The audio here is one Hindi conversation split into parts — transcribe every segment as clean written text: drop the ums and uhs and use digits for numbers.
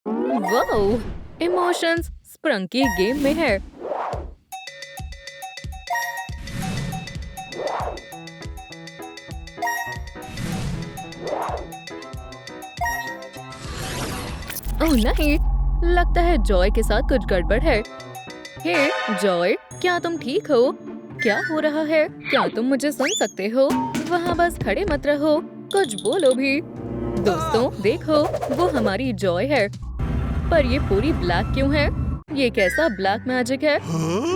वाओ! इमोशंस स्प्रंकी गेम में है। ओह नहीं! लगता है जॉय के साथ कुछ गड़बड़ है। हे जॉय, क्या तुम ठीक हो? क्या हो रहा है? क्या तुम मुझे सुन सकते हो? वहाँ बस खड़े मत रहो, कुछ बोलो भी। दोस्तों देखो, वो हमारी जॉय है। पर ये पूरी ब्लैक क्यों है? ये कैसा ब्लैक मैजिक है?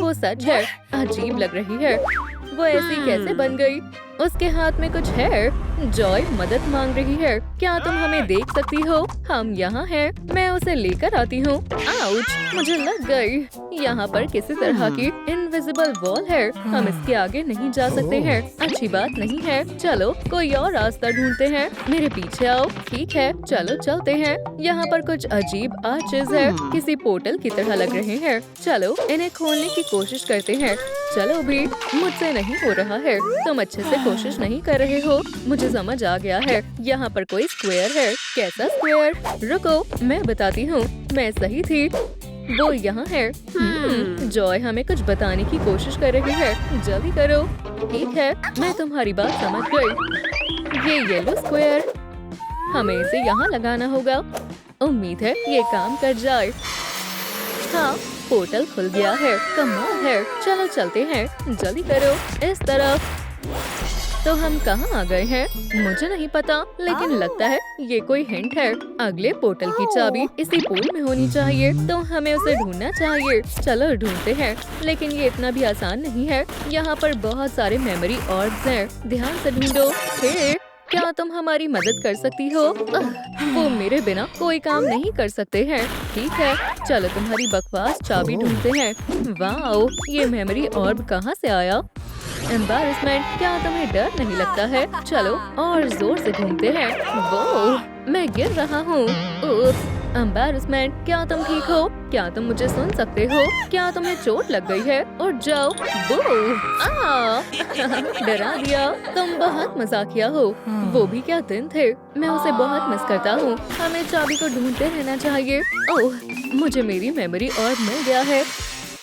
वो सच है, अजीब लग रही है। वो ऐसी कैसे बन गई? उसके हाथ में कुछ है। जॉय मदद मांग रही है। क्या तुम हमें देख सकती हो? हम यहाँ हैं। मैं उसे लेकर आती हूँ। आउच! मुझे लग गई। यहाँ पर किसी तरह की इनविजिबल वॉल है। हम इसके आगे नहीं जा सकते हैं। अच्छी बात नहीं है। चलो कोई और रास्ता ढूंढते हैं। मेरे पीछे आओ। ठीक है, चलो चलते हैं। यहाँ पर कुछ अजीब आर्चेज है। किसी पोर्टल की तरह लग रहे हैं। चलो इन्हें खोलने की कोशिश करते हैं। चलो भी, मुझसे नहीं हो रहा है। तुम अच्छे से कोशिश नहीं कर रहे हो। मुझे समझ आ गया है। यहाँ पर कोई स्क्वायर है। कैसा स्क्वायर? रुको, मैं बताती हूँ। मैं सही थी। वो यहाँ है। जॉय हमें कुछ बताने की कोशिश कर रही है। जल्दी करो। ठीक है, मैं तुम्हारी बात समझ गई। ये येलो स्क्वायर, हमें इसे यहाँ लगाना होगा। उम्मीद है ये काम कर जाए। हाँ, पोर्टल खुल गया है। कमाल है। चलो चलते हैं। जल्दी करो। इस तरफ। तो हम कहाँ आ गए हैं? मुझे नहीं पता, लेकिन लगता है ये कोई हिंट है। अगले पोर्टल की चाबी इसी पूल में होनी चाहिए, तो हमें उसे ढूंढना चाहिए। चलो ढूंढते हैं, लेकिन ये इतना भी आसान नहीं है। यहाँ पर बहुत सारे मेमोरी ऑर्ब्स हैं। ध्यान से ढूंढो। हे, क्या तुम हमारी मदद कर सकती हो? वो मेरे बिना कोई काम नहीं कर सकते हैं। ठीक है, चलो तुम्हारी बकवास चाबी ढूंढते हैं। वाओ, ये मेमोरी ऑर्ब कहाँ से आया? एम्बैरेसमेंट, क्या तुम्हें डर नहीं लगता है? चलो और जोर से घूमते हैं। वो, मैं गिर रहा हूँ। एम्बैरेसमेंट, क्या तुम ठीक हो? क्या तुम मुझे सुन सकते हो? क्या तुम्हें चोट लग गई है? उठ जाओ। वो, डरा दिया। तुम बहुत मजाकिया हो। वो भी क्या दिन थे। मैं उसे बहुत मिस करता हूँ। हमें चाबी को ढूंढते रहना चाहिए। ओह, मुझे मेरी मेमोरी और मिल गया है।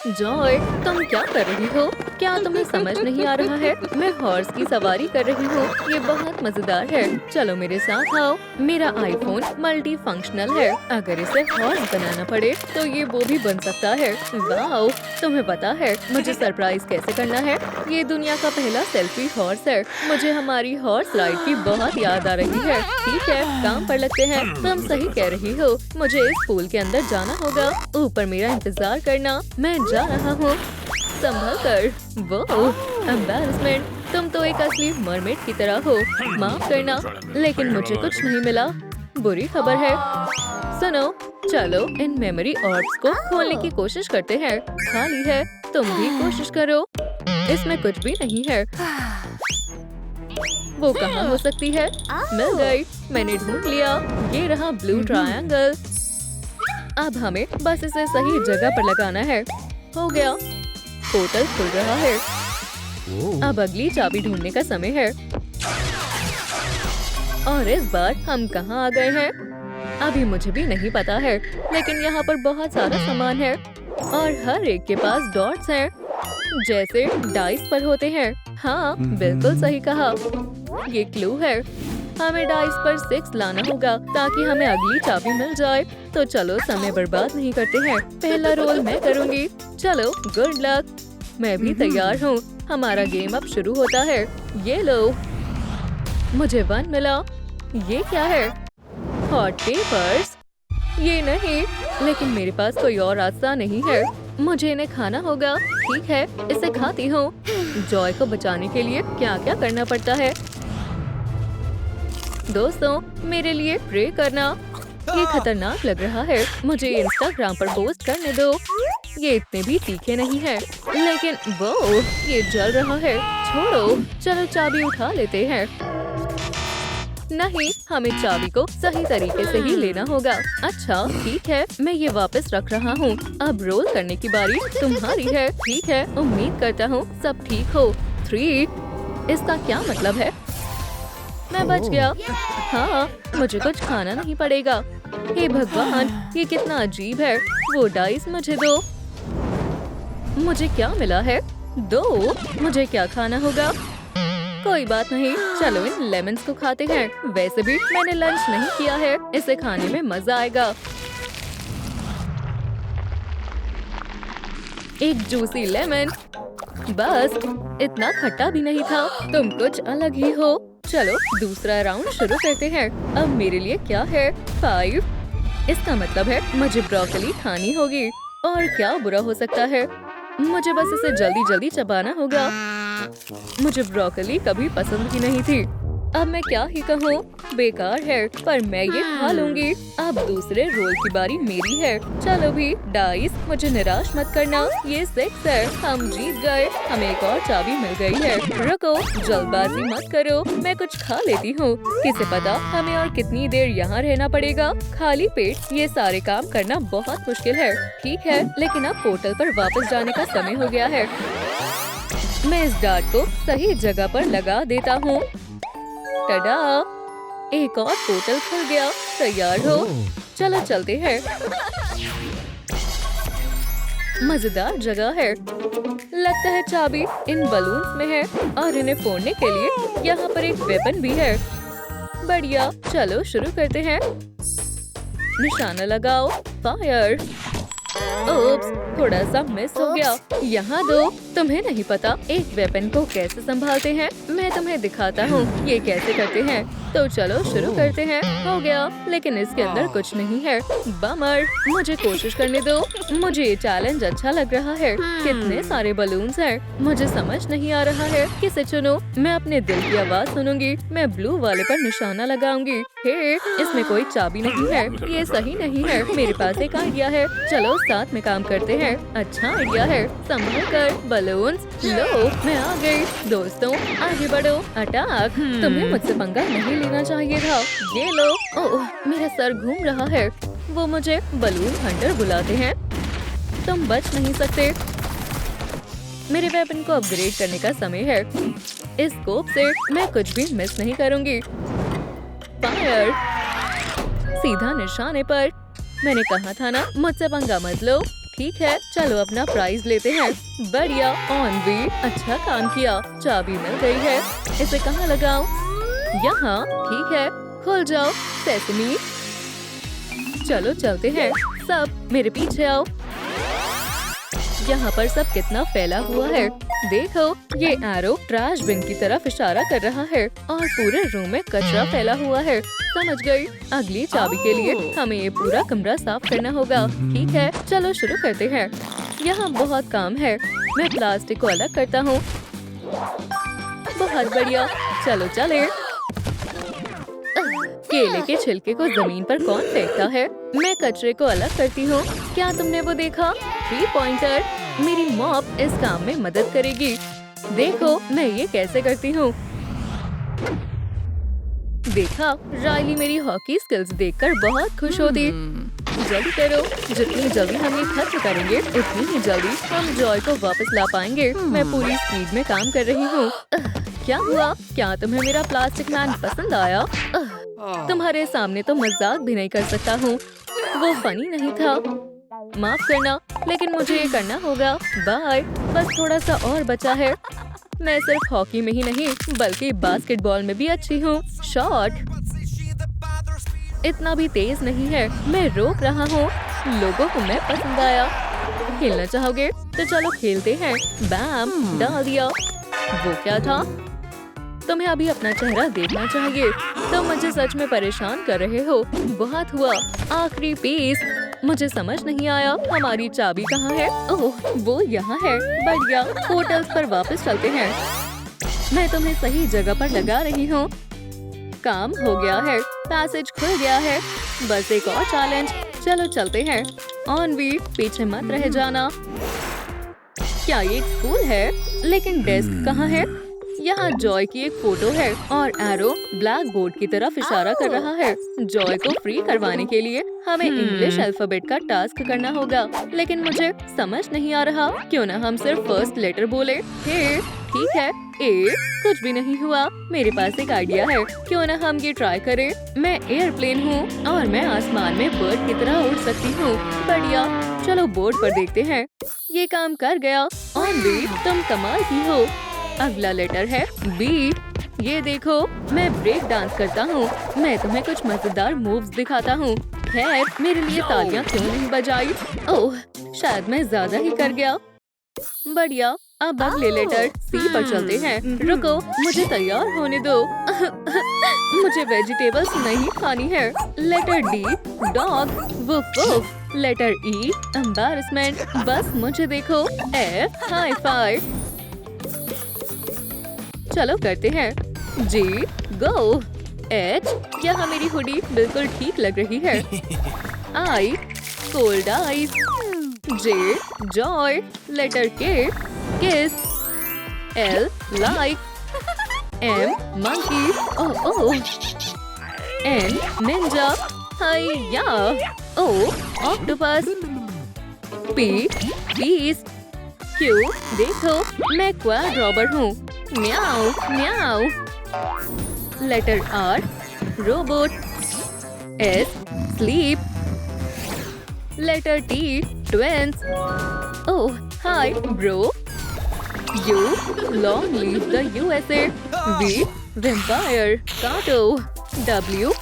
जॉय, तुम क्या कर रही हो? क्या तुम्हें समझ नहीं आ रहा है? मैं हॉर्स की सवारी कर रही हूँ। ये बहुत मजेदार है। चलो मेरे साथ आओ। मेरा आईफोन मल्टी फंक्शनल है। अगर इसे हॉर्स बनाना पड़े तो ये वो भी बन सकता है। वाओ, तुम्हें पता है मुझे सरप्राइज कैसे करना है? ये दुनिया का पहला सेल्फी हॉर्स है। मुझे हमारी हॉर्स राइड की बहुत याद आ रही है। ठीक है, काम पर लगते हैं। तुम सही कह रही हो। मुझे इस पूल के अंदर जाना होगा। ऊपर मेरा इंतजार करना। मैं जा रहा हूँ। संभल कर। वो, एम्बैरेसमेंट, तुम तो एक असली मरमेड की तरह हो। माफ करना, लेकिन मुझे कुछ नहीं मिला। बुरी खबर है। सुनो, चलो इन मेमोरी ऑर्ब्स को खोलने की कोशिश करते हैं। खाली है, तुम भी कोशिश करो। इसमें कुछ भी नहीं है। वो कहाँ हो सकती है? मिल गई। मैंने ढूंढ लिया। ये रहा ब्लू ट्रायंगल। अब हमें बस इसे सही जगह पर लगाना है। हो गया। पोर्टल खुल रहा है। अब अगली चाबी ढूंढने का समय है। और इस बार हम कहाँ आ गए हैं? अभी मुझे भी नहीं पता है, लेकिन यहाँ पर बहुत सारा सामान है और हर एक के पास डॉट्स हैं, जैसे डाइस पर होते हैं। हाँ, बिल्कुल सही कहा। ये क्लू है। हमें डाइस पर 6 लाना होगा ताकि हमें अगली चाबी मिल जाए। तो चलो समय बर्बाद नहीं करते हैं। पहला रोल मैं करूँगी। चलो, गुड लक। मैं भी तैयार हूँ। हमारा गेम अब शुरू होता है। ये लो, मुझे 1 मिला। ये क्या है? Hot papers? ये नहीं, लेकिन मेरे पास कोई और रास्ता नहीं है। मुझे इन्हें खाना होगा। ठीक है, इसे खाती हूँ। जॉय को बचाने के लिए क्या क्या करना पड़ता है? दोस्तों, मेरे लिए प्रे करना। ये खतरनाक लग रहा है। मुझे इंस्टाग्राम पर पोस्ट करने दो। ये इतने भी तीखे नहीं है, लेकिन वो, ये जल रहा है। छोड़ो, चलो चाबी उठा लेते हैं। नहीं, हमें चाबी को सही तरीके से ही लेना होगा। अच्छा, ठीक है, मैं ये वापस रख रहा हूँ। अब रोल करने की बारी तुम्हारी है। ठीक है, उम्मीद करता हूँ सब ठीक हो। 3, इसका क्या मतलब है? मैं बच गया। हाँ, मुझे कुछ खाना नहीं पड़ेगा। हे भगवान, ये कितना अजीब है। वो डाइस मुझे दो। मुझे क्या मिला है? दो। मुझे क्या खाना होगा? कोई बात नहीं, चलो इन लेमन्स को खाते हैं। वैसे भी मैंने लंच नहीं किया है, इसे खाने में मजा आएगा। एक जूसी लेमन। बस इतना खट्टा भी नहीं था। तुम कुछ अलग ही हो। चलो दूसरा राउंड शुरू करते हैं। अब मेरे लिए क्या है? 5। इसका मतलब है मुझे ब्रोकली खानी होगी। और क्या बुरा हो सकता है? मुझे बस इसे जल्दी जल्दी चबाना होगा। मुझे ब्रोकली कभी पसंद ही नहीं थी। अब मैं क्या ही कहूँ, बेकार है, पर मैं ये खा लूंगी। अब दूसरे रोल की बारी मेरी है। चलो भी डाइस, मुझे निराश मत करना। ये 6 है, हम जीत गए। हमें एक और चाबी मिल गई है। रुको, जल्दबाजी मत करो, मैं कुछ खा लेती हूँ। किसे पता हमें और कितनी देर यहाँ रहना पड़ेगा। खाली पेट ये सारे काम करना बहुत मुश्किल है। ठीक है, लेकिन अब पोर्टल पर वापस जाने का समय हो गया है। मैं इस डार्ट को सही जगह पर लगा देता हूँ। टडा! एक और पोर्टल खुल गया। तैयार हो? चलो चलते हैं। मजेदार जगह है। लगता है चाबी इन बलून्स में है और इन्हें फोड़ने के लिए यहाँ पर एक वेपन भी है। बढ़िया, चलो शुरू करते हैं। निशाना लगाओ। फायर। ओप्स, थोड़ा सा मिस हो गया। यहाँ दो। तुम्हें नहीं पता एक वेपन को कैसे संभालते हैं? मैं तुम्हें दिखाता हूँ ये कैसे करते हैं। तो चलो शुरू करते हैं। हो गया, लेकिन इसके अंदर कुछ नहीं है। बमर, मुझे कोशिश करने दो। मुझे ये चैलेंज अच्छा लग रहा है। कितने सारे बलून्स हैं। मुझे समझ नहीं आ रहा है किसे चुनो। मैं अपने दिल की आवाज सुनूंगी। मैं ब्लू वाले पर निशाना लगाऊंगी। हे, इसमें कोई चाबी नहीं है। ये सही नहीं है। मेरे पास एक आइडिया है। चलो साथ में काम करते हैं। अच्छा आइडिया है। संभल कर बलून्स। लो, मैं आ गई। दोस्तों आगे बढ़ो। अटैक! तुम्हें मुझसे पंगा नहीं लेना चाहिए था। ये लो। ओह, मेरा सर घूम रहा है। वो मुझे बलून हंटर बुलाते हैं। तुम बच नहीं सकते। मेरे वेपन को अपग्रेड करने का समय है। इस स्कोप से मैं कुछ भी मिस नहीं करूंगी। फायर! सीधा निशाने पर। मैंने कहा था ना, मुझसे पंगा मत लो। ठीक है, चलो अपना प्राइज लेते हैं। बढ़िया, ऑन भी। अच्छा काम किया। चाबी मिल गई है। इसे कहाँ लगाऊं? यहाँ। ठीक है, खुल जाओ सेसमी। चलो चलते हैं। सब मेरे पीछे आओ। यहाँ पर सब कितना फैला हुआ है। देखो, ये एरो ट्रैश बिन की तरफ इशारा कर रहा है और पूरे रूम में कचरा फैला हुआ है। समझ गई। अगली चाबी के लिए हमें ये पूरा कमरा साफ करना होगा। ठीक है, चलो शुरू करते हैं। यहाँ बहुत काम है। मैं प्लास्टिक को अलग करता हूँ। बहुत बढ़िया, चलो चले। केले के छिलके को जमीन पर कौन फेंकता है? मैं कचरे को अलग करती हूँ। क्या तुमने वो देखा? 3 पॉइंटर। मेरी मॉप इस काम में मदद करेगी। देखो मैं ये कैसे करती हूँ। देखा, रायली मेरी हॉकी स्किल्स देखकर बहुत खुश होती। जल्दी करो, जितनी जल्दी हम ये खत्म करेंगे उतनी ही जल्दी हम जॉय को वापस ला पाएंगे। मैं पूरी स्पीड में काम कर रही हूँ। क्या हुआ? क्या तुम्हें मेरा प्लास्टिक मैन पसंद आया? तुम्हारे सामने तो मजाक भी नहीं कर सकता हूँ। वो फनी नहीं था। माफ करना, लेकिन मुझे ये करना होगा। बाय। बस थोड़ा सा और बचा है। मैं सिर्फ हॉकी में ही नहीं बल्कि बास्केटबॉल में भी अच्छी हूँ। शॉट इतना भी तेज नहीं है। मैं रोक रहा हूँ। लोगों को मैं पसंद आया। खेलना चाहोगे? तो चलो खेलते हैं। बैम, डाल दिया। वो क्या था? तुम्हें अभी अपना चेहरा देखना चाहिए। तुम मुझे सच में परेशान कर रहे हो। बहुत हुआ। आखिरी पीस। मुझे समझ नहीं आया हमारी चाबी कहाँ है? ओह, वो यहाँ है। बढ़िया, पोर्टल्स पर वापस चलते हैं। मैं तुम्हें सही जगह पर लगा रही हूँ। काम हो गया है। पैसेज खुल गया है। बस एक और चैलेंज। चलो चलते हैं। ऑन भी, पीछे मत रह जाना। क्या ये एक स्कूल है? लेकिन डेस्क कहाँ है? यहाँ जॉय की एक फोटो है और एरो ब्लैक बोर्ड की तरफ इशारा कर रहा है। जॉय को फ्री करवाने के लिए हमें इंग्लिश अल्फाबेट का टास्क करना होगा, लेकिन मुझे समझ नहीं आ रहा। क्यों ना हम सिर्फ फर्स्ट लेटर बोले। हे, ठीक है। कुछ भी नहीं हुआ। मेरे पास एक आइडिया है, क्यों ना हम ये ट्राई करें। मैं एयरप्लेन हूँ और मैं आसमान में बर्ड की तरह उड़ सकती हूँ। बढ़िया, चलो बोर्ड पर देखते हैं। ये काम कर गया। ऑनवी, तुम कमाल की हो। अगला लेटर है बी। ये देखो, मैं ब्रेक डांस करता हूँ। मैं तुम्हें कुछ मजेदार मूव्स दिखाता हूँ। खैर, मेरे लिए तालियां क्यों नहीं बजाई? ओह, शायद मैं ज्यादा ही कर गया। बढ़िया, अब अगले लेटर सी पर चलते हैं। रुको, मुझे तैयार होने दो। मुझे वेजिटेबल्स नहीं खानी है। Letter D, dog. Woof woof. Letter E, embarrassment. बस मुझे देखो। F, high five. चलो करते हैं। जी, गो। एच, यहाँ मेरी हुडी बिल्कुल ठीक लग रही है। I, cold eyes. J, joy. Letter K, kiss. L, like. M, monkey. Oh oh. N, ninja. Hiya. O, octopus. P, peace. Q, देखो, मैं क्वाड रॉबर हूँ। म्याऊ म्याऊ। Letter R, robot. S, sleep. Letter T, twins. Oh, hi bro. U, long live the USA. V, vampire. काटो। W,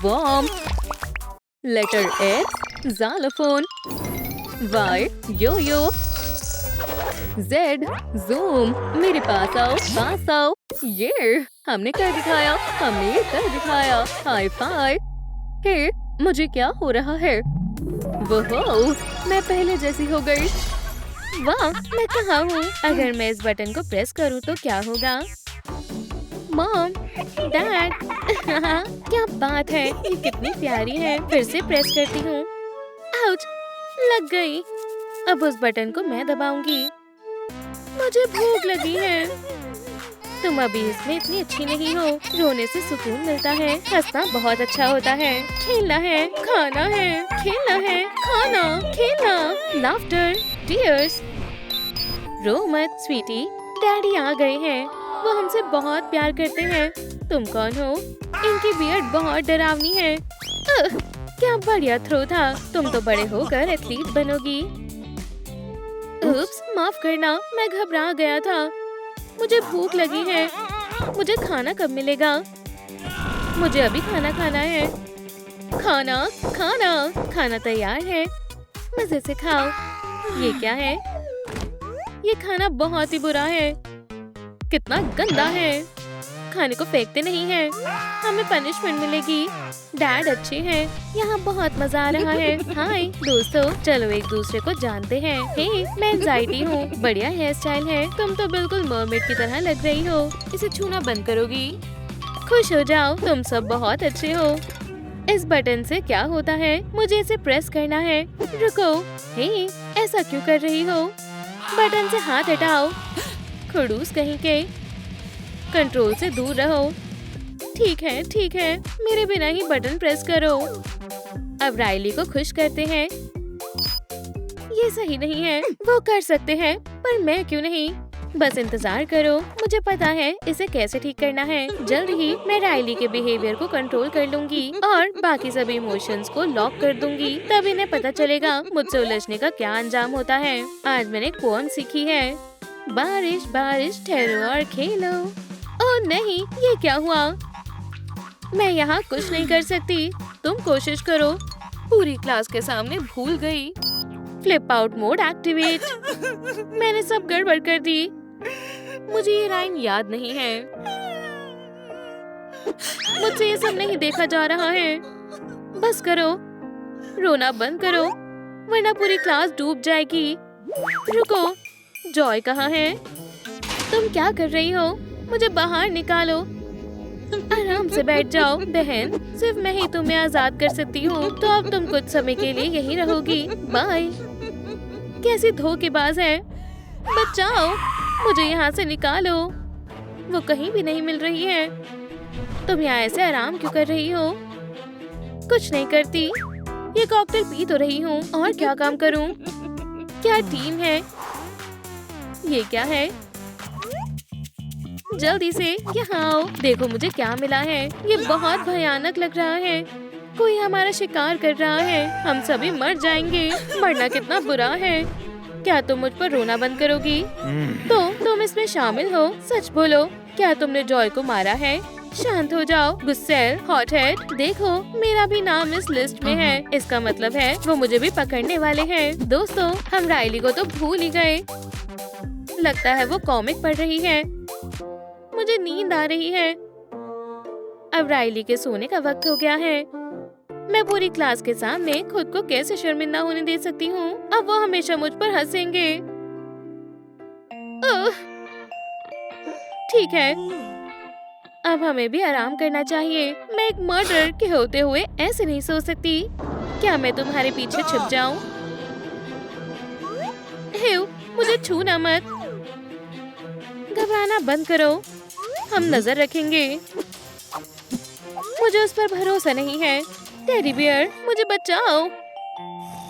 warm. Letter X, xylophone. Y, yo yo. Z, zoom. मेरे पास आओ। ये हमने कर दिखाया। हमने ये कर दिखाया। High five. हे, मुझे क्या हो रहा है? वो, मैं पहले जैसी हो गई। वाह, मैं कहाँ हूँ? अगर मैं इस बटन को प्रेस करूँ तो क्या होगा? मॉम, डैड, क्या बात है? ये कितनी प्यारी है। फिर से प्रेस करती हूँ। आउच, लग गई। अब उस बटन को मैं दबाऊंगी। मुझे भूख लगी है। तुम अभी इसमें इतनी अच्छी नहीं हो। रोने से सुकून मिलता है। हंसना बहुत अच्छा होता है। खेलना है, खाना है, खेलना है, खाना, खेलना। Laughter, tears. रो मत स्वीटी, डैडी आ गए हैं। वो हमसे बहुत प्यार करते हैं। तुम कौन हो? इनकी बियर्ड बहुत डरावनी है। क्या बढ़िया थ्रो था। तुम तो बड़े होकर एथलीट बनोगी। उप्स, माफ करना, मैं घबरा गया था। मुझे भूख लगी है। मुझे खाना कब मिलेगा? मुझे अभी खाना खाना है। खाना तैयार है। मजे से खाओ। ये क्या है? ये खाना बहुत ही बुरा है। कितना गंदा है। खाने को फेंकते नहीं हैं। हमें पनिशमेंट मिलेगी। डैड अच्छे हैं। यहाँ बहुत मजा आ रहा है। हाय दोस्तों, चलो एक दूसरे को जानते हैं। हे, मैं एंजाइटी हूँ। बढ़िया हेयर स्टाइल है। तुम तो बिल्कुल मरमेड की तरह लग रही हो। इसे छूना बंद करोगी? खुश हो जाओ, तुम सब बहुत अच्छे हो। इस बटन से क्या होता है? मुझे इसे प्रेस करना है। रुको, हे, ऐसा क्यों कर रही हो? बटन से हाथ हटाओ। खड़ूस कहीं के। कंट्रोल से दूर रहो। ठीक है, मेरे बिना ही बटन प्रेस करो। अब राइली को खुश करते हैं। ये सही नहीं है। वो कर सकते हैं, पर मैं क्यों नहीं? बस इंतजार करो, मुझे पता है इसे कैसे ठीक करना है। जल्द ही मैं राइली के बिहेवियर को कंट्रोल कर लूंगी और बाकी सभी इमोशंस को लॉक कर दूंगी। तब इन्हें पता चलेगा मुझसे उलझने का क्या अंजाम होता है। आज मैंने एक पोएम सीखी है। बारिश बारिश ठहरो और खेलो। ओह नहीं, ये क्या हुआ? मैं यहाँ कुछ नहीं कर सकती। तुम कोशिश करो। पूरी क्लास के सामने भूल गई। Flip out mode activate. मैंने सब गड़बड़ कर दी। मुझे ये राइम याद नहीं है। मुझसे ये सब नहीं देखा जा रहा है। बस करो, रोना बंद करो, वरना पूरी क्लास डूब जाएगी। रुको, जॉय कहाँ है? तुम क्या कर रही हो? मुझे बाहर निकालो। आराम से बैठ जाओ बहन, सिर्फ मैं ही तुम्हें आजाद कर सकती हूँ। तो अब तुम कुछ समय के लिए यहीं रहोगी। बाय। कैसी धोखेबाज है। बचाओ, मुझे यहाँ से निकालो। वो कहीं भी नहीं मिल रही है। तुम यहाँ ऐसे आराम क्यों कर रही हो? कुछ नहीं करती। ये कॉकटेल पी तो रही हूँ, और क्या काम करूँ? क्या टीम है? ये क्या है? जल्दी से यहाँ आओ। देखो मुझे क्या मिला है, ये बहुत भयानक लग रहा है। कोई हमारा शिकार कर रहा है, हम सभी मर जाएंगे। मरना कितना बुरा है। क्या तुम मुझ पर रोना बंद करोगी? तो तुम इसमें शामिल हो? सच बोलो, क्या तुमने जॉय को मारा है? शांत हो जाओ गुस्सेल हॉटहेड। देखो मेरा भी नाम इस लिस्ट में है, इसका मतलब है वो मुझे भी पकड़ने वाले हैं। दोस्तों हम राइली को तो भूल ही गए। लगता है वो कॉमिक पढ़ रही है। मुझे नींद आ रही है। अब राइली के सोने का वक्त हो गया है। मैं पूरी क्लास के सामने खुद को कैसे शर्मिंदा होने दे सकती हूँ? अब वो हमेशा मुझ पर हंसेंगे। ठीक है, अब हमें भी आराम करना चाहिए। मैं एक मर्डर के होते हुए ऐसे नहीं सो सकती। क्या मैं तुम्हारे पीछे छिप जाऊं? हेव, मुझे छूना मत। घबराना बंद करो, हम नजर रखेंगे। मुझे उस पर भरोसा नहीं है। टेडी बियर, मुझे बचाओ।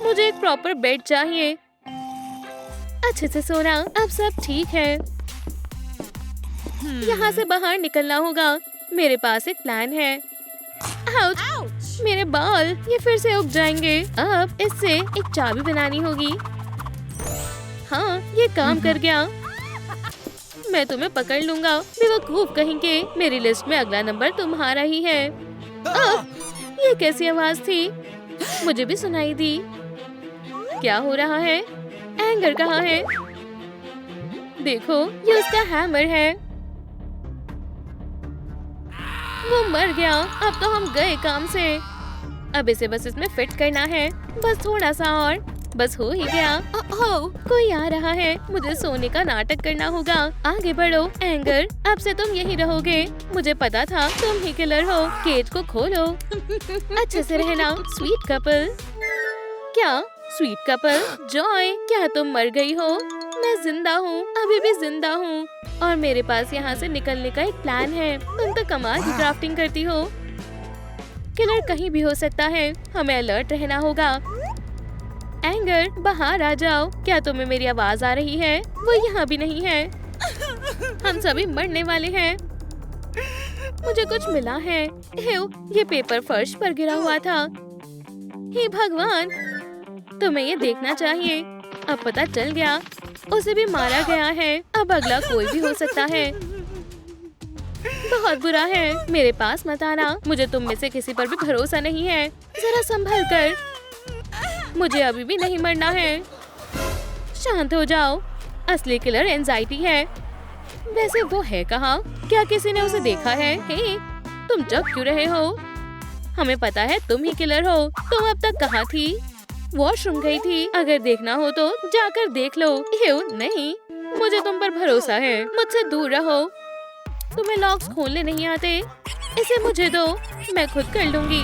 मुझे एक प्रॉपर बेड चाहिए। अच्छे से सोना। अब सब ठीक है। यहाँ से बाहर निकलना होगा। मेरे पास एक प्लान है। आउच! मेरे बाल ये फिर से उग जाएंगे। अब इससे एक चाबी बनानी होगी। हाँ, ये काम कर गया। मैं तुम्हें पकड़ लूंगा। बेवकूफ कहेंगे। मेरी लिस्ट में अगला नंबर तुम्हारा ही है। ये कैसी आवाज थी? मुझे भी सुनाई दी। क्या हो रहा है? एंगर कहाँ है? देखो, ये उसका हैमर है। वो मर गया। अब तो हम गए काम से। अब इसे बस इसमें फिट करना है। बस थोड़ा सा और। बस हो ही गया। कोई आ रहा है। मुझे सोने का नाटक करना होगा। आगे बढ़ो एंगर, अब से तुम यही रहोगे। मुझे पता था तुम ही किलर हो। केज को खोलो। अच्छे से रहना स्वीट कपल। क्या स्वीट कपल? जॉय, क्या तुम मर गई हो? मैं जिंदा हूँ, अभी भी जिंदा हूँ। और मेरे पास यहाँ से निकलने का एक प्लान है। तुम तो कमाल की क्राफ्टिंग करती हो। किलर कहीं भी हो सकता है, हमें अलर्ट रहना होगा। एंगर, बाहर आ जाओ। क्या तुम्हें मेरी आवाज आ रही है? वो यहाँ भी नहीं है। हम सभी मरने वाले हैं। मुझे कुछ मिला है। ये पेपर फर्श पर गिरा हुआ था। हे भगवान, तुम्हें ये देखना चाहिए। अब पता चल गया, उसे भी मारा गया है। अब अगला कोई भी हो सकता है। बहुत बुरा है। मेरे पास मत आना। मुझे तुम में से किसी पर भी भरोसा नहीं है। जरा संभल कर। मुझे अभी भी नहीं मरना है। शांत हो जाओ। असली किलर एंजाइटी है। वैसे वो है कहाँ? क्या किसी ने उसे देखा है? हे, तुम जग क्यों रहे हो? हमें पता है तुम ही किलर हो। तुम अब तक कहाँ थी? वॉशरूम गई थी। अगर देखना हो तो जाकर देख लो। नहीं, मुझे तुम पर भरोसा है। मुझसे दूर रहो। तुम्हें लॉक्स खोलने नहीं आते। इसे मुझे दो, मैं खुद कर लूंगी।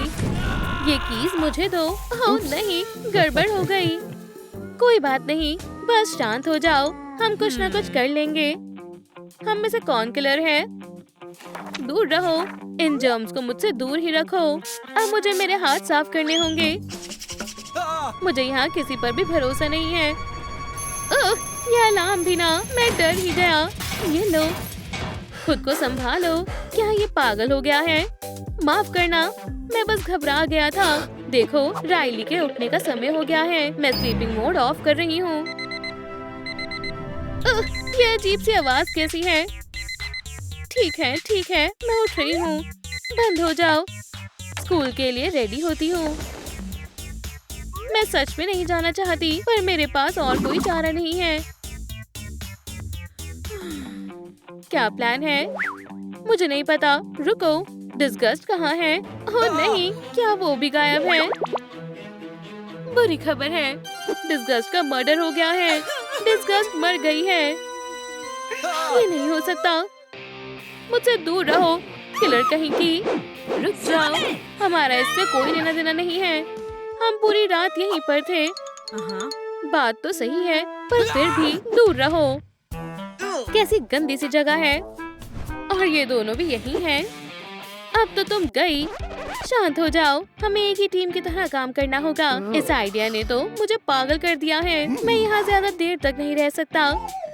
ये कीज मुझे दो। ओह नहीं, गड़बड़ हो गई। कोई बात नहीं, बस शांत हो जाओ। हम कुछ ना कुछ कर लेंगे। हम में से कौन किलर है? दूर रहो। इन जर्म्स को मुझसे दूर ही रखो। अब मुझे मेरे हाथ साफ करने होंगे। मुझे यहाँ किसी पर भी भरोसा नहीं है। ये अलार्म भी ना, मैं डर ही गया। ये लो, खुद को संभालो। क्या ये पागल हो गया है? माफ करना, मैं बस घबरा गया था। देखो, राइली के उठने का समय हो गया है। मैं स्लीपिंग मोड ऑफ कर रही हूँ। ये अजीब सी आवाज कैसी है? ठीक है, मैं उठ रही हूँ। बंद हो जाओ। स्कूल के लिए रेडी होती हूँ। मैं सच में नहीं जाना चाहती, पर मेरे पास और कोई चारा नहीं है। क्या प्लान है? मुझे नहीं पता। रुको, डिस्गस्ट कहाँ है? ओह नहीं, क्या वो भी गायब है? बुरी खबर है, डिस्गस्ट का मर्डर हो गया है। डिस्गस्ट मर गई है। ये नहीं हो सकता। मुझसे दूर रहो, किलर कहीं की। रुक जाओ, हमारा इससे कोई लेना देना नहीं है। हम पूरी रात यहीं पर थे। बात तो सही है, पर फिर भी दूर रहो। कैसी गंदी सी जगह है। और ये दोनों भी यही हैं। अब तो तुम गई। शांत हो जाओ, हमें एक ही टीम की तरह काम करना होगा। इस आइडिया ने तो मुझे पागल कर दिया है। मैं यहाँ ज्यादा देर तक नहीं रह सकता।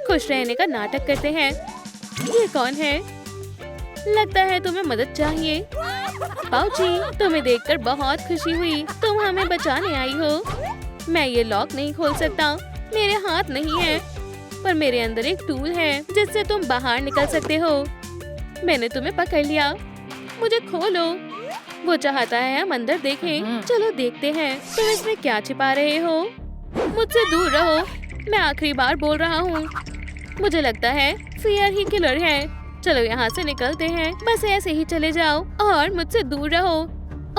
खुश रहने का नाटक करते हैं। ये कौन है? लगता है तुम्हें मदद चाहिए। पाउची, तुम्हें देखकर बहुत खुशी हुई। तुम हमें बचाने आई हो। मैं ये लॉक नहीं खोल सकता, मेरे हाथ नहीं है, पर मेरे अंदर एक टूल है जिससे तुम बाहर निकल सकते हो। मैंने तुम्हें पकड़ लिया, मुझे खोलो। वो चाहता है हम अंदर देखें। चलो देखते हैं तुम इसमें क्या छिपा रहे हो। मुझसे दूर रहो, मैं आखिरी बार बोल रहा हूँ। मुझे लगता है फियर ही किलर है। चलो यहाँ से निकलते हैं, बस ऐसे ही चले जाओ और मुझसे दूर रहो।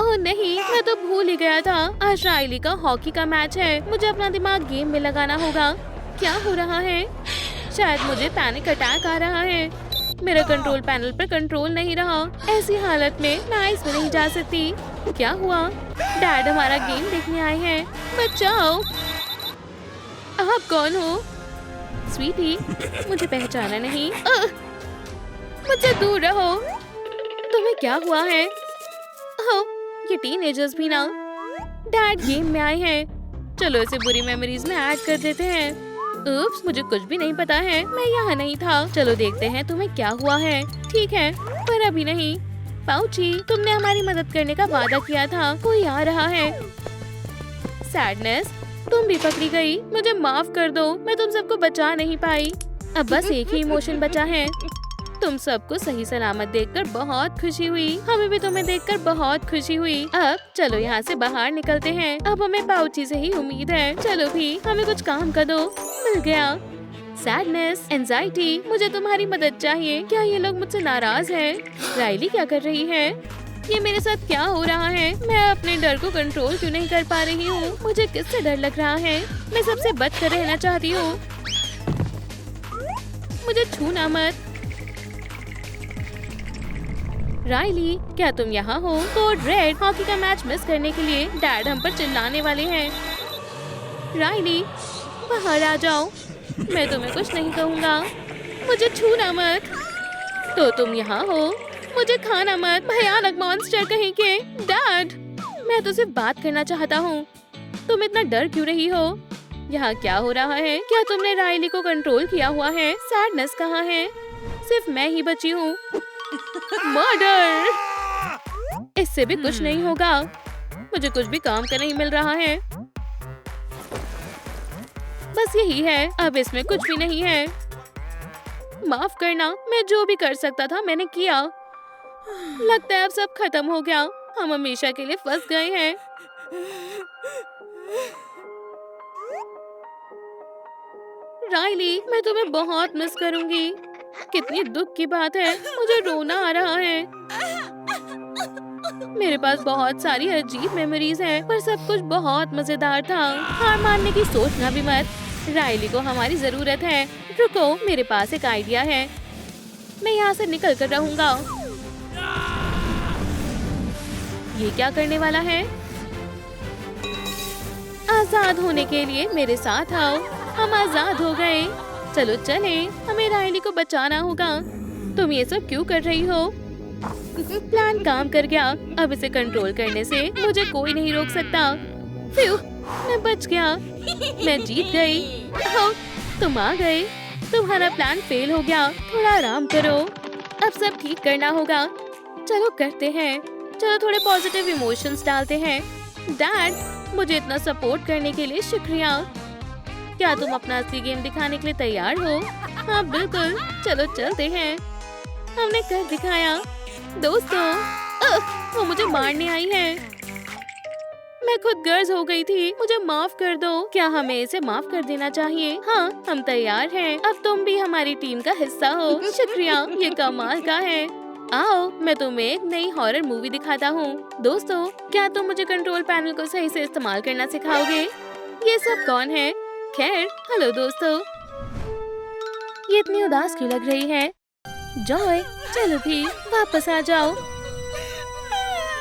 ओह नहीं, मैं तो भूल ही गया था, आज राइली का हॉकी का मैच है। मुझे अपना दिमाग गेम में लगाना होगा। क्या हो रहा है? शायद मुझे पैनिक अटैक आ रहा है। मेरा कंट्रोल पैनल पर कंट्रोल नहीं रहा। ऐसी हालत में मैं आइस में नहीं जा सकती। क्या हुआ? डैड हमारा गेम देखने आए हैं। बचाओ। आप कौन हो? स्वीटी, मुझे पहचाना नहीं। मुझसे दूर रहो। तुम्हें क्या हुआ है? ओह, ये टीनेजर्स भी ना। डैड गेम में आए हैं। चलो इसे बुरी मेमोरीज में ऐड कर देते हैं। उप्स, मुझे कुछ भी नहीं पता है, मैं यहाँ नहीं था। चलो देखते हैं तुम्हें क्या हुआ है। ठीक है, पर अभी नहीं। पाउची, तुमने हमारी मदद करने का वादा किया था, कोई आ रहा है। सैडनेस, तुम भी पकड़ी गई। मुझे माफ कर दो, मैं तुम सबको बचा नहीं पाई। अब बस एक ही इमोशन बचा है। तुम सबको सही सलामत देखकर बहुत खुशी हुई। हमें भी तुम्हें देखकर बहुत खुशी हुई। अब चलो यहाँ से बाहर निकलते हैं। अब हमें पाउची से ही उम्मीद है। चलो भी, हमें कुछ काम कर दो। मिल गया। सैडनेस, एंजाइटी, मुझे तुम्हारी मदद चाहिए। क्या ये लोग मुझसे नाराज हैं? राइली क्या कर रही है? ये मेरे साथ क्या हो रहा है? मैं अपने डर को कंट्रोल क्यों नहीं कर पा रही हूँ? मुझे किससे डर लग रहा है? मैं सबसे बच कर रहना चाहती हूँ। मुझे छूना मत। राइली, क्या तुम यहाँ हो? कोड रेड, हॉकी का मैच मिस करने के लिए डैड हम पर चिल्लाने वाले हैं। राइली, बाहर आ जाओ। मैं तुम्हें कुछ नहीं कहूँगा। मुझे छूना मत। तो तुम यहाँ हो? मुझे खाना मत, भयानक मॉन्स्टर कहीं के। डैड, मैं तो सिर्फ बात करना चाहता हूँ। तुम इतना डर क्यों रही हो? यहाँ क्या हो रहा है? क्या तुमने राइली को कंट्रोल किया हुआ है? सैडनेस कहाँ है? सिर्फ मैं ही बची हूँ। मर्डर! इससे भी कुछ नहीं होगा। मुझे कुछ भी काम का नहीं मिल रहा है। बस यही है, अब इसमें कुछ भी नहीं है। माफ करना, मैं जो भी कर सकता था मैंने किया। लगता है अब सब खत्म हो गया। हम हमेशा के लिए फंस गए हैं। राइली, मैं तुम्हें बहुत मिस करूंगी। कितनी दुख की बात है, मुझे रोना आ रहा है। मेरे पास बहुत सारी अजीब मेमोरीज हैं, पर सब कुछ बहुत मजेदार था। हार मानने की सोचना भी मत। राइली को हमारी जरूरत है। रुको, मेरे पास एक आइडिया है। मैं यहाँ से निकल कर रहूंगा। ये क्या करने वाला है? आजाद होने के लिए मेरे साथ आओ। हम आजाद हो गए। चलो चले, हमें राइली को बचाना होगा। तुम ये सब क्यों कर रही हो? प्लान काम कर गया। अब इसे कंट्रोल करने से मुझे कोई नहीं रोक सकता। फ्यू, मैं बच गया। मैं जीत गई। ओह, तुम आ गए। तुम्हारा प्लान फेल हो गया। थोड़ा आराम करो, अब सब ठीक करना होगा। चलो करते हैं। चलो थोड़े पॉजिटिव इमोशंस डालते हैं। डैड, मुझे इतना सपोर्ट करने के लिए शुक्रिया। क्या तुम अपना असली गेम दिखाने के लिए तैयार हो? हाँ बिल्कुल, चलो चलते हैं। हमने कर दिखाया। दोस्तों, वो मुझे मारने आई है। मैं खुद गर्ज हो गई थी। मुझे माफ कर दो। क्या हमें इसे माफ कर देना चाहिए? हाँ, हम तैयार हैं। अब तुम भी हमारी टीम का हिस्सा हो। शुक्रिया, ये कमाल का है। आओ, मैं तुम्हें एक नई हॉरर मूवी दिखाता हूँ। दोस्तों, क्या तुम मुझे कंट्रोल पैनल को सही से इस्तेमाल करना सिखाओगे? ये सब कौन है? खैर, हेलो दोस्तों। ये इतनी उदास क्यों लग रही है? जॉय, चलो भी वापस आ जाओ।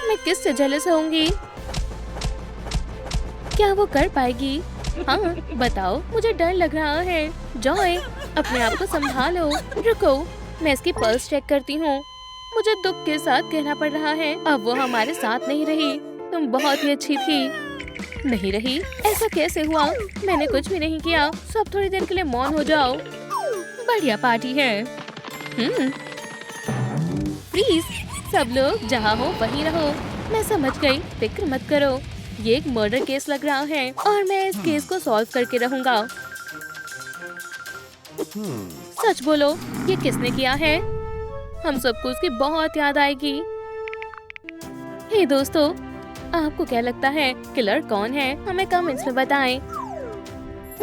मैं किससे जेलस होंगी? क्या वो कर पाएगी? हाँ, बताओ, मुझे डर लग रहा है। जॉय, अपने आप को संभालो। रुको, मैं इसकी पल्स चेक करती हूँ। मुझे दुख के साथ कहना पड़ रहा है, अब वो हमारे साथ नहीं रही। तुम बहुत ही अच्छी थी। नहीं रही? ऐसा कैसे हुआ? मैंने कुछ भी नहीं किया। सब थोड़ी देर के लिए मौन हो जाओ। बढ़िया पार्टी है। फ्रीज, सब लोग जहाँ हो वहीं रहो। मैं समझ गई, फिक्र मत करो। ये एक मर्डर केस लग रहा है और मैं इस केस को सॉल्व करके रहूंगा। सच बोलो, ये किसने किया है? हम सबको उसकी बहुत याद आएगी। हे दोस्तों, आपको क्या लगता है किलर कौन है? हमें कमेंट्स में बताएं।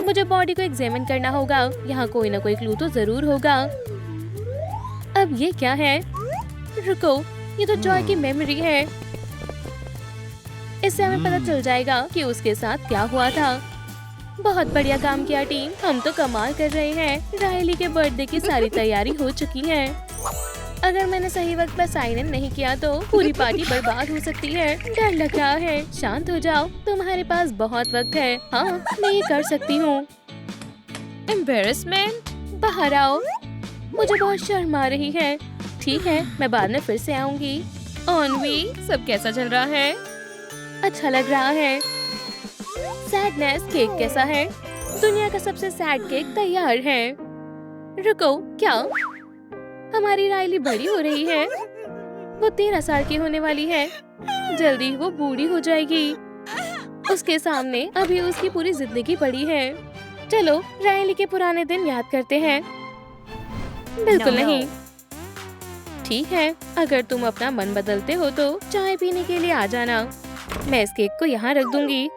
मुझे बॉडी को एग्जामिन करना होगा, यहाँ कोई ना कोई क्लू तो जरूर होगा। अब ये क्या है? रुको, ये तो जॉय की मेमोरी है। इससे हमें पता चल जाएगा कि उसके साथ क्या हुआ था। बहुत बढ़िया काम किया टीम, हम तो कमाल कर रहे हैं। रायली के बर्थडे की सारी तैयारी हो चुकी है। अगर मैंने सही वक्त पर साइन इन नहीं किया तो पूरी पार्टी बर्बाद हो सकती है। डर लग रहा है। शांत हो जाओ, तुम्हारे पास बहुत वक्त है। हाँ, मैं ये कर सकती हूँ। एम्बेरसमेंट। बाहर आओ, मुझे बहुत शर्म आ रही है। ठीक है, मैं बाद में फिर से आऊंगी। ऑनवी, सब कैसा चल रहा है? अच्छा लग रहा है। सैडनेस, केक कैसा है? दुनिया का सबसे सैड केक तैयार है। रुको, क्या हमारी रायली बड़ी हो रही है? वो 13 साल की होने वाली है। जल्दी वो बूढ़ी हो जाएगी। उसके सामने अभी उसकी पूरी जिंदगी पड़ी है। चलो रायली के पुराने दिन याद करते हैं। बिल्कुल नहीं। ठीक है, अगर तुम अपना मन बदलते हो तो चाय पीने के लिए आ जाना। मैं इस केक को यहाँ रख दूंगी।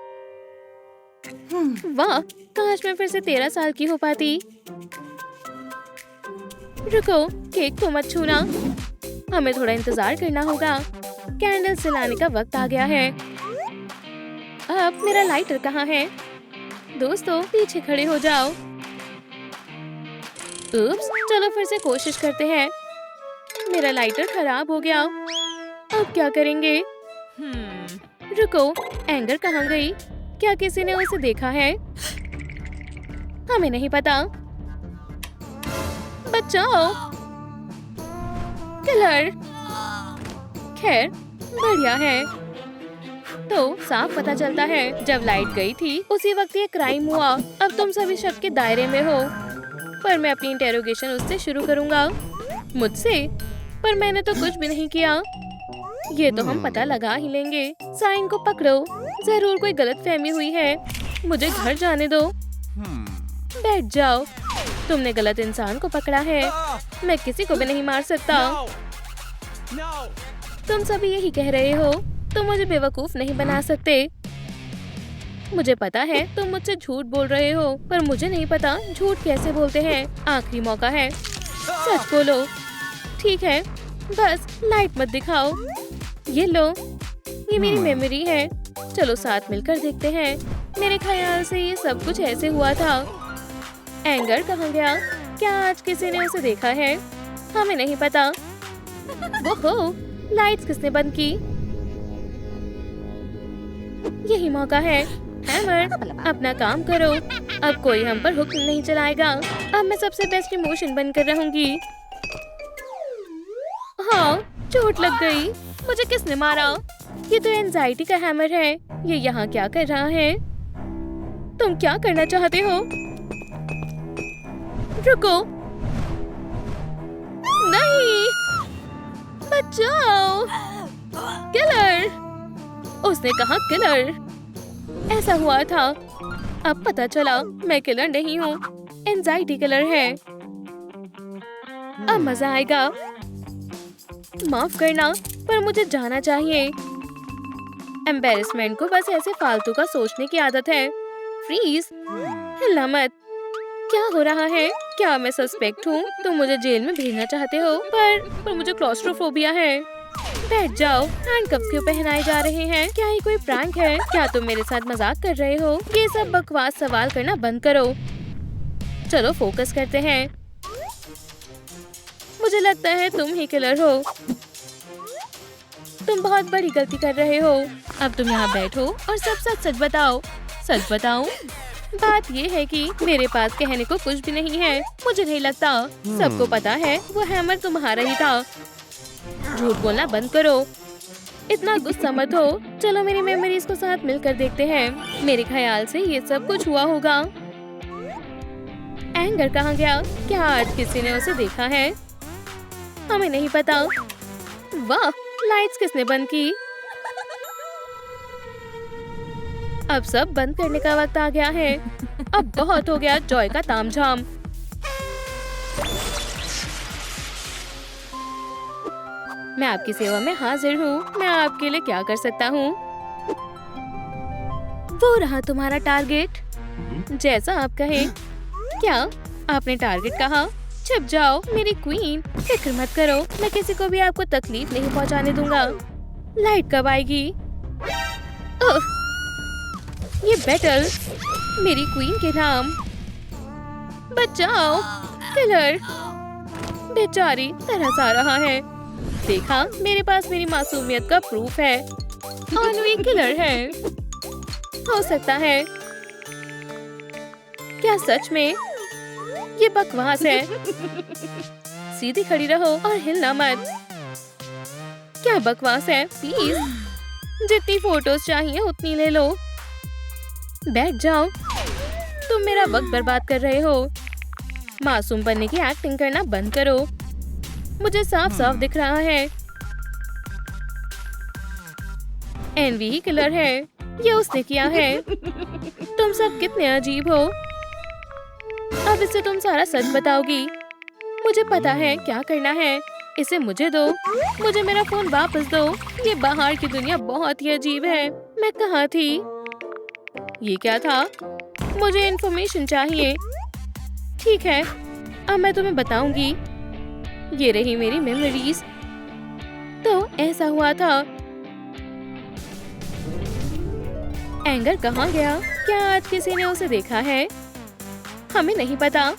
वाह, काश मैं फिर से 13 साल की हो पाती। रुको, केक को मत छूना। हमें थोड़ा इंतजार करना होगा। कैंडल जलाने का वक्त आ गया है। अब मेरा लाइटर कहाँ है? दोस्तों, पीछे खड़े हो जाओ। उप्स, चलो फिर से कोशिश करते हैं। मेरा लाइटर खराब हो गया। अब क्या करेंगे? रुको, एंगर कहाँ गई? क्या किसी ने उसे देखा है? हमें नहीं पता। बचाओ, किलर। खैर, बढ़िया है। तो साफ पता चलता है जब लाइट गई थी उसी वक्त ये क्राइम हुआ। अब तुम सभी शक के दायरे में हो, पर मैं अपनी इंटेरोगेशन उससे शुरू करूंगा। मुझसे? पर मैंने तो कुछ भी नहीं किया। ये तो हम पता लगा ही लेंगे। साइन को पकड़ो, जरूर कोई गलतफहमी हुई है। मुझे घर जाने दो। बैठ जाओ। तुमने गलत इंसान को पकड़ा है। मैं किसी को भी नहीं मार सकता। तुम सभी यही कह रहे हो। तुम मुझे बेवकूफ नहीं बना सकते। मुझे पता है तुम मुझसे झूठ बोल रहे हो, पर मुझे नहीं पता झूठ कैसे बोलते हैं। आखिरी मौका है, सच बोलो। ठीक है, बस लाइट मत दिखाओ। ये लो, ये मेरी मेमोरी है। चलो साथ मिलकर देखते हैं। मेरे ख्याल से ये सब कुछ ऐसे हुआ था। एंगर कहाँ गया? क्या आज किसी ने उसे देखा है? हमें नहीं पता। ओहो, लाइट्स किसने बंद की? यही मौका है। हैमर, अपना काम करो। अब कोई हम पर हुक्म नहीं चलाएगा। अब मैं सबसे बेस्ट इमोशन बनकर रहूंगी। हाँ, चोट लग गई। मुझे किसने मारा? ये तो एंजाइटी का हैमर है। ये यहाँ क्या कर रहा है? तुम क्या करना चाहते हो? रुको, नहीं, बचाओ। किलर, उसने कहा किलर। ऐसा हुआ था। अब पता चला मैं किलर नहीं हूँ, एंजाइटी किलर है। अब मजा आएगा। माफ करना, पर मुझे जाना चाहिए। एम्बेरसमेंट को बस ऐसे फालतू का सोचने की आदत है। फ्रीज, हिलना मत। क्या हो रहा है? क्या मैं सस्पेक्ट हूँ? तुम मुझे जेल में भेजना चाहते हो, पर मुझे क्लॉस्ट्रोफोबिया है। बैठ जाओ। हैंडकफ्स क्यों पहनाए जा रहे हैं? क्या ये कोई प्रैंक है? क्या तुम मेरे साथ मजाक कर रहे हो? ये सब बकवास सवाल करना बंद करो। चलो फोकस करते हैं। मुझे लगता है तुम ही किलर हो। तुम बहुत बड़ी गलती कर रहे हो। अब तुम यहाँ बैठो और सब सच सच बताओ। सच बताऊं? बात ये है कि मेरे पास कहने को कुछ भी नहीं है। मुझे नहीं लगता। सबको पता है वो हैमर तुम्हारा ही था। झूठ बोलना बंद करो। इतना गुस्सा मत हो। चलो मेरी मेमोरीज को साथ मिलकर देखते हैं। मेरे ख्याल से ये सब कुछ हुआ होगा। एंगर कहाँ गया? क्या आज किसी ने उसे देखा है? हमें नहीं पता। वाह, लाइट्स किसने बंद की? अब सब बंद करने का वक्त आ गया है। अब बहुत हो गया जॉय का तामझाम। मैं आपकी सेवा में हाजिर हूँ। मैं आपके लिए क्या कर सकता हूँ? वो रहा तुम्हारा टारगेट। जैसा आप कहे। क्या आपने टारगेट कहा? छिप जाओ मेरी क्वीन। फिक्र मत करो, मैं किसी को भी आपको तकलीफ नहीं पहुँचाने दूंगा। लाइट कब आएगी? ओह, ये बैटल मेरी क्वीन के नाम। बचाओ किलर। बेचारी तरस आ रहा है। देखा, मेरे पास मेरी मासूमियत का प्रूफ है। ऑनवी किलर है। हो सकता है। क्या सच में? ये बकवास है। सीधी खड़ी रहो और हिलना मत। क्या बकवास है? प्लीज, जितनी फोटोज चाहिए उतनी ले लो। बैठ जाओ। तुम मेरा वक्त बर्बाद कर रहे हो। मासूम बनने की एक्टिंग करना बंद करो। मुझे साफ साफ दिख रहा है एनवी ही किलर है। ये उसने किया है। तुम सब कितने अजीब हो। अब इससे तुम सारा सच बताओगी। मुझे पता है क्या करना है। इसे मुझे दो। मुझे मेरा फोन वापस दो। ये बाहर की दुनिया बहुत ही अजीब है। मैं कहाँ थी? ये क्या था? मुझे इन्फॉर्मेशन चाहिए। ठीक है, अब मैं तुम्हें बताऊंगी। ये रही मेरी मेमोरीज। तो ऐसा हुआ था। एंगर कहाँ गया? क्या आज किसी ने उसे देखा है? हमें नहीं पता।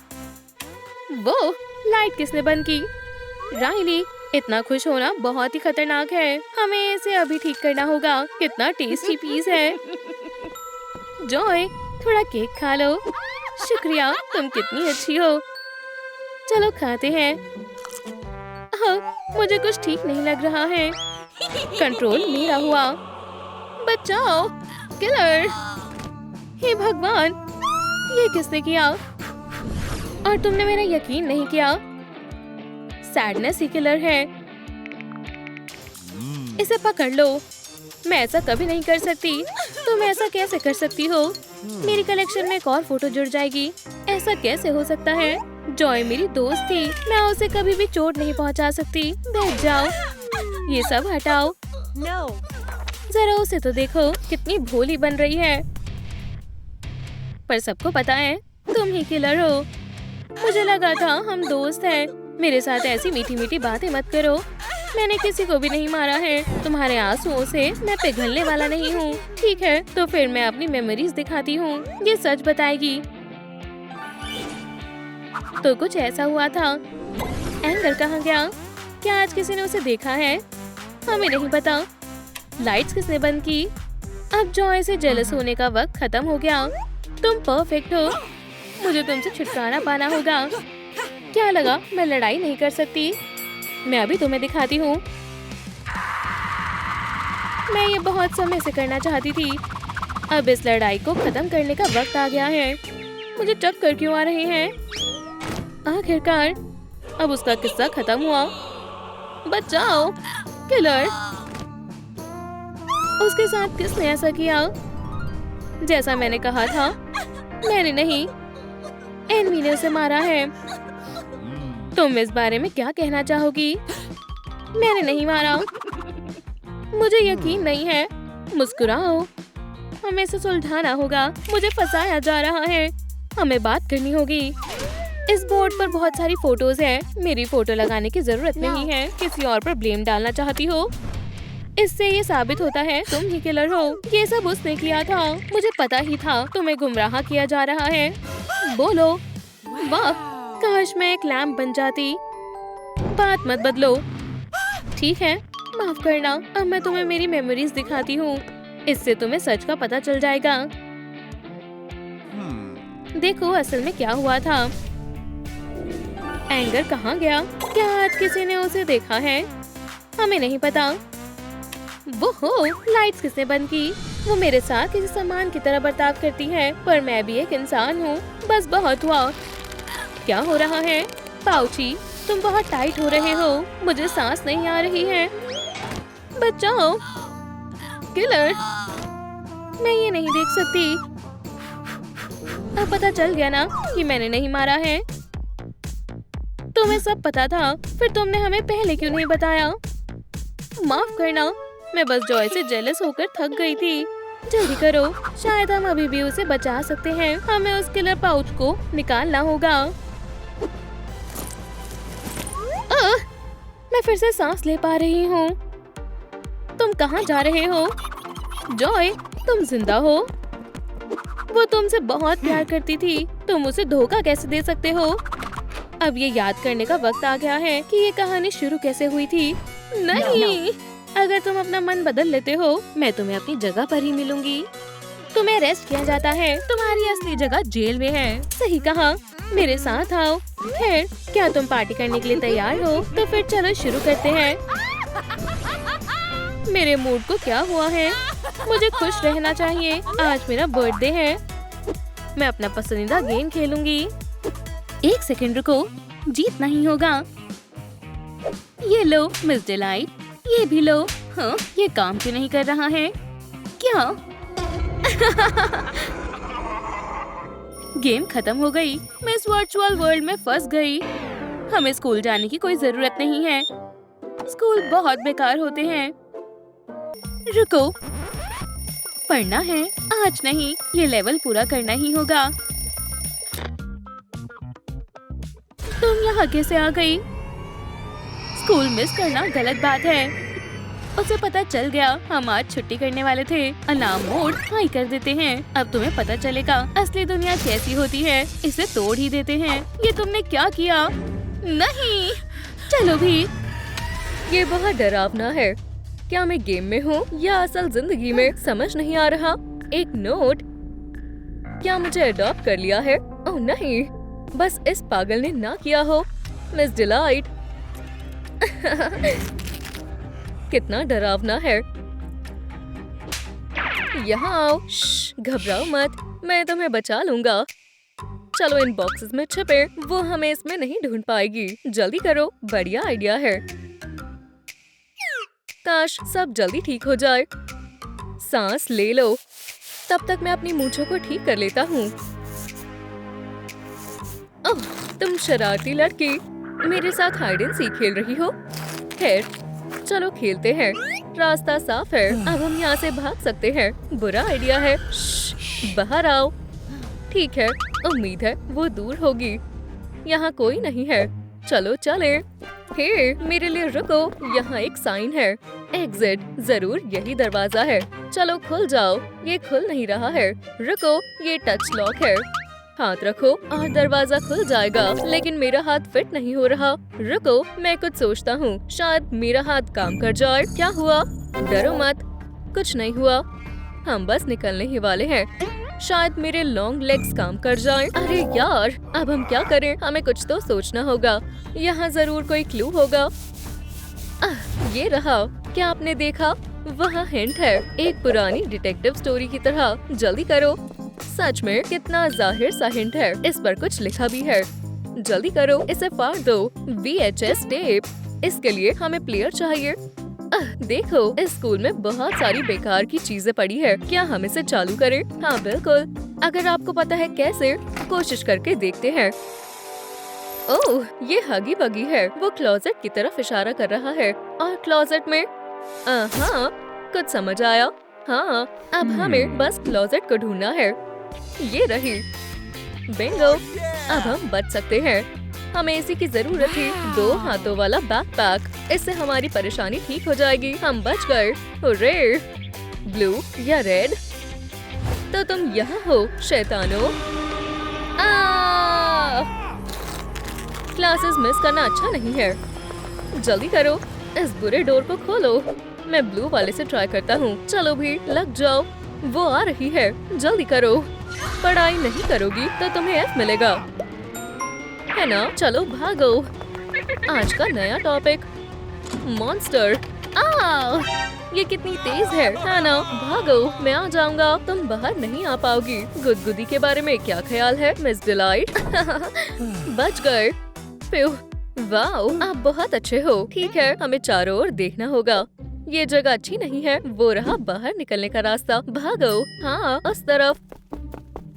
वो लाइट किसने बंद की? राइली, इतना खुश होना बहुत ही खतरनाक है। हमें इसे अभी ठीक करना होगा। कितना टेस्टी पीस है। जॉय, थोड़ा केक खा लो। शुक्रिया, तुम कितनी अच्छी हो। चलो खाते हैं। हाँ, मुझे कुछ ठीक नहीं लग रहा है। कंट्रोल मेरा हुआ। बचाओ किलर। हे भगवान, ये किसने किया? और तुमने मेरा यकीन नहीं किया। सैडनेस ही किलर है। इसे पकड़ लो। मैं ऐसा कभी नहीं कर सकती। तुम ऐसा कैसे कर सकती हो? मेरी कलेक्शन में एक और फोटो जुड़ जाएगी। ऐसा कैसे हो सकता है? जॉय मेरी दोस्त थी। मैं उसे कभी भी चोट नहीं पहुंचा सकती। बैठ जाओ। ये सब हटाओ। जरा उसे तो देखो, कितनी भोली बन रही है। पर सबको पता है तुम ही किलर हो। मुझे लगा था हम दोस्त हैं। मेरे साथ ऐसी मीठी मीठी बातें मत करो। मैंने किसी को भी नहीं मारा है। तुम्हारे आंसुओं से मैं पिघलने वाला नहीं हूँ। ठीक है, तो फिर मैं अपनी मेमोरीज दिखाती हूँ। ये सच बताएगी। तो कुछ ऐसा हुआ था। एंगर कहाँ गया? क्या आज किसी ने उसे देखा है? हमें नहीं पता। लाइट्स किसने बंद की? अब जॉय से जेलस होने का वक्त खत्म हो गया। तुम परफेक्ट हो। मुझे तुमसे छुटकारा पाना होगा। क्या लगा मैं लड़ाई नहीं कर सकती? मैं अभी तुम्हें दिखाती हूँ। मैं ये बहुत समय से करना चाहती थी। अब इस लड़ाई को खत्म करने का वक्त आ गया है। मुझे चक्कर क्यों आ रहे हैं? आखिरकार अब उसका किस्सा खत्म हुआ। बचाओ किलर। उसके साथ किसने ऐसा किया? जैसा मैंने कहा था, मैंने नहीं, एनवी ने उसे मारा है। तुम इस बारे में क्या कहना चाहोगी? मैंने नहीं मारा। मुझे यकीन नहीं है। मुस्कुराओ। हमें इसे सुलझाना होगा। मुझे फंसाया जा रहा है। हमें बात करनी होगी। इस बोर्ड पर बहुत सारी फोटोज हैं। मेरी फोटो लगाने की जरूरत नहीं है। किसी और पर ब्लेम डालना चाहती हो? इससे ये साबित होता है तुम ही किलर हो। ये सब उसने किया था। मुझे पता ही था तुम्हें गुमराह किया जा रहा है। बोलो। वाह, काश मैं एक लैम्प बन जाती। बात मत बदलो। ठीक है, माफ करना। अब मैं तुम्हें मेरी मेमोरीज दिखाती हूँ। इससे तुम्हें सच का पता चल जाएगा। देखो असल में क्या हुआ था। एंगर कहाँ गया? क्या आज किसी ने उसे देखा है? हमें नहीं पता। वो हो, लाइट्स किसने बंद की? वो मेरे साथ किसी सामान की तरह बर्ताव करती है, पर मैं भी एक इंसान हूँ। बस बहुत हुआ। क्या हो रहा है? पाउची, तुम बहुत टाइट हो रहे हो। मुझे सांस नहीं आ रही है। बचाओ किलर, मैं ये नहीं देख सकती। अब पता चल गया ना कि मैंने नहीं मारा है। तुम्हें सब पता था, फिर तुमने हमें पहले क्यों नहीं बताया? माफ करना, मैं बस जॉय से जेलस होकर थक गई थी। जल्दी करो, शायद हम अभी भी उसे बचा सकते हैं। हमें उस किलर पाउच को निकालना होगा। मैं फिर से सांस ले पा रही हूँ। तुम कहाँ जा रहे हो? जॉय, तुम जिंदा हो? वो तुमसे बहुत प्यार करती थी, तुम उसे धोखा कैसे दे सकते हो? अब ये याद करने का वक्त आ गया है कि ये कहानी शुरू कैसे हुई थी। नहीं, अगर तुम अपना मन बदल लेते हो, मैं तुम्हें अपनी जगह पर ही मिलूंगी। तुम्हें अरेस्ट किया जाता है, तुम्हारी असली जगह जेल में है। सही कहा, मेरे साथ आओ। खैर, क्या तुम पार्टी करने के लिए तैयार हो? तो फिर चलो शुरू करते हैं। मेरे मूड को क्या हुआ है? मुझे खुश रहना चाहिए। आज मेरा बर्थडे है। मैं अपना पसंदीदा गेम खेलूंगी। एक सेकंड रुको, जीतना ही होगा। ये लो मिस डिलाइट, ये भी लो। हाँ, ये काम क्यों नहीं कर रहा है? क्या? गेम खत्म हो गई। मैं इस वर्चुअल वर्ल्ड में फंस गई। हमें स्कूल जाने की कोई जरूरत नहीं है। स्कूल बहुत बेकार होते हैं। रुको, पढ़ना है। आज नहीं, ये लेवल पूरा करना ही होगा। तुम यहाँ कैसे आ गई? स्कूल मिस करना गलत बात है। उसे पता चल गया हम आज छुट्टी करने वाले थे। अलार्म मोड हाई कर देते हैं। अब तुम्हें पता चलेगा असली दुनिया कैसी होती है। इसे तोड़ ही देते हैं। ये तुमने क्या किया? नहीं, चलो भी। ये बहुत डरावना है। क्या मैं गेम में हूँ या असल जिंदगी में? समझ नहीं आ रहा। एक नोट, क्या मुझे अडॉप्ट कर लिया है? ओह नहीं, बस इस पागल ने ना किया हो। Miss delight. कितना डरावना है। यहाँ आओ। घबराओ मत, मैं तुम्हें बचा लूंगा। चलो इन बॉक्सेस में छिपे, वो हमें इसमें नहीं ढूंढ पाएगी। जल्दी करो, बढ़िया आइडिया है। काश सब जल्दी ठीक हो जाए। सांस ले लो, तब तक मैं अपनी मूंछों को ठीक कर लेता हूँ। ओह, तुम शरारती लड़की, मेरे साथ हाइड एंड सीक खेल रही हो? खैर, चलो खेलते हैं। रास्ता साफ है, अब हम यहाँ से भाग सकते हैं। बुरा आइडिया है। बाहर आओ। ठीक है, उम्मीद है वो दूर होगी। यहाँ कोई नहीं है। चलो चले। हे, मेरे लिए रुको, यहाँ एक साइन है। एग्जिट, जरूर यही दरवाजा है। चलो खुल जाओ। ये खुल नहीं रहा है। रुको, ये टच लॉक है। हाथ रखो और दरवाजा खुल जाएगा, लेकिन मेरा हाथ फिट नहीं हो रहा। रुको, मैं कुछ सोचता हूँ, शायद मेरा हाथ काम कर जाए। क्या हुआ? डरो मत, कुछ नहीं हुआ। हम बस निकलने ही वाले हैं। शायद मेरे लॉन्ग लेग्स काम कर जाएं। अरे यार, अब हम क्या करें? हमें कुछ तो सोचना होगा। यहाँ जरूर कोई क्लू होगा। ये रहा। क्या आपने देखा? वहाँ हिंट है, एक पुरानी डिटेक्टिव स्टोरी की तरह। जल्दी करो। सच में कितना जाहिर सा हिंट है। इस पर कुछ लिखा भी है। जल्दी करो, इसे फाड़ दो। VHS tape. इसके लिए हमें प्लेयर चाहिए। देखो, इस स्कूल में बहुत सारी बेकार की चीजें पड़ी है। क्या हम इसे चालू करें? हाँ बिल्कुल, अगर आपको पता है कैसे, कोशिश करके देखते हैं। ओह, ये हगी बगी है। वो क्लोजेट की तरफ इशारा कर रहा है। और क्लोजेट में हाँ, कुछ समझ आया। हाँ, अब हमें बस क्लोजेट को ढूंढना है। ये रही। बिंगो, अब हम बच सकते हैं। हमें इसी की जरूरत थी। 2 हाथों वाला बैकपैक, इससे हमारी परेशानी ठीक हो जाएगी। हम बच गए। हुर्रे! ब्लू या रेड? तो तुम यहाँ हो शैतानो। क्लासेस मिस करना अच्छा नहीं है। जल्दी करो, इस बुरे डोर को खोलो। मैं ब्लू वाले से ट्राई करता हूँ। चलो भी, लग जाओ। वो आ रही है, जल्दी करो। पढ़ाई नहीं करोगी तो तुम्हें F मिलेगा, है ना? चलो भागो। आज का नया टॉपिक, मॉन्स्टर। ये कितनी तेज है ना? भागो, मैं आ जाऊंगा। तुम बाहर नहीं आ पाओगी। गुदगुदी के बारे में क्या ख्याल है मिस डिलाइट? बच गए। वाओ, आप बहुत अच्छे हो। ठीक है, हमें चारों ओर देखना होगा। ये जगह अच्छी नहीं है। वो रहा बाहर निकलने का रास्ता। भागो। हाँ, उस तरफ।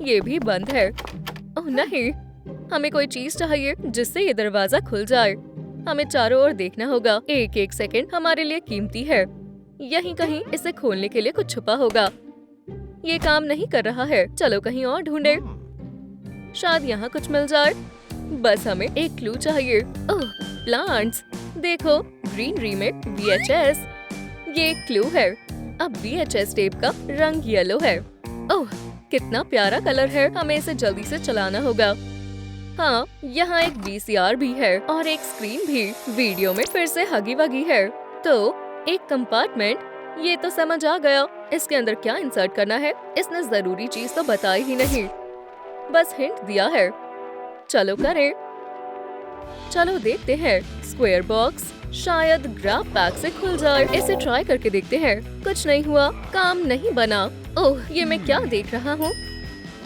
ये भी बंद है। ओह नहीं, हमें कोई चीज चाहिए जिससे ये दरवाजा खुल जाए। हमें चारों ओर देखना होगा। एक एक सेकंड हमारे लिए कीमती है। यहीं कहीं इसे खोलने के लिए कुछ छुपा होगा। ये काम नहीं कर रहा है। चलो कहीं और ढूंढे। शायद यहाँ कुछ मिल जाए। बस हमें एक क्लू चाहिए। ओह, प्लांट्स। देखो, ग्रीनरी में VHS। ये एक क्लू है। अब VHS टेप का रंग येलो है। ओह, कितना प्यारा कलर है। हमें इसे जल्दी से चलाना होगा। हाँ, यहाँ एक VCR भी है और एक स्क्रीन भी। वीडियो में फिर से हगी वगी है। तो एक कंपार्टमेंट। ये तो समझ आ गया। इसके अंदर क्या इंसर्ट करना है। इसने जरूरी चीज तो बताई ही नहीं, बस हिंट दिया है। चलो करें। चलो देखते हैं। स्क्वायर बॉक्स शायद ग्राफ पैक से खुल जाए। इसे ट्राई करके देखते हैं। कुछ नहीं हुआ, काम नहीं बना। ओह, ये मैं क्या देख रहा हूँ।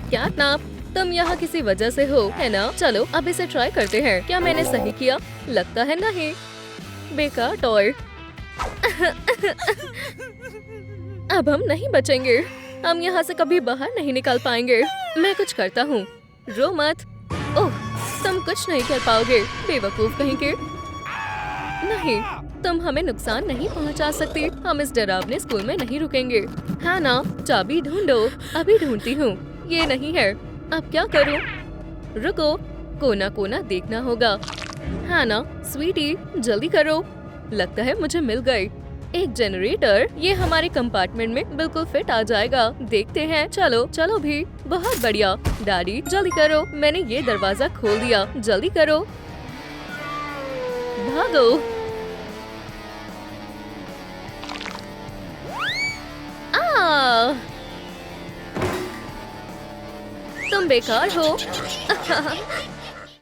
क्या नाप, तुम यहाँ किसी वजह से हो, है ना? चलो अब इसे ट्राई करते हैं। क्या मैंने सही किया? लगता है नहीं। बेकार टॉय। अब हम नहीं बचेंगे। हम यहाँ से कभी बाहर नहीं निकल पाएंगे। मैं कुछ करता हूँ। रो मत। ओह, तुम कुछ नहीं कर पाओगे, बेवकूफ कहीं के। नहीं, तुम हमें नुकसान नहीं पहुँचा सकती। हम इस डरावने स्कूल में नहीं रुकेंगे। हाँ ना? चाबी ढूंढो। अभी ढूंढती हूँ। ये नहीं है। अब क्या करूँ? रुको, कोना कोना देखना होगा। हाँ ना स्वीटी, जल्दी करो। लगता है मुझे मिल गई। एक जनरेटर। ये हमारे कंपार्टमेंट में बिल्कुल फिट आ जाएगा। देखते हैं। चलो चलो भी। बहुत बढ़िया। डैडी जल्दी करो, मैंने ये दरवाजा खोल दिया। जल्दी करो, भागो। तुम बेकार हो।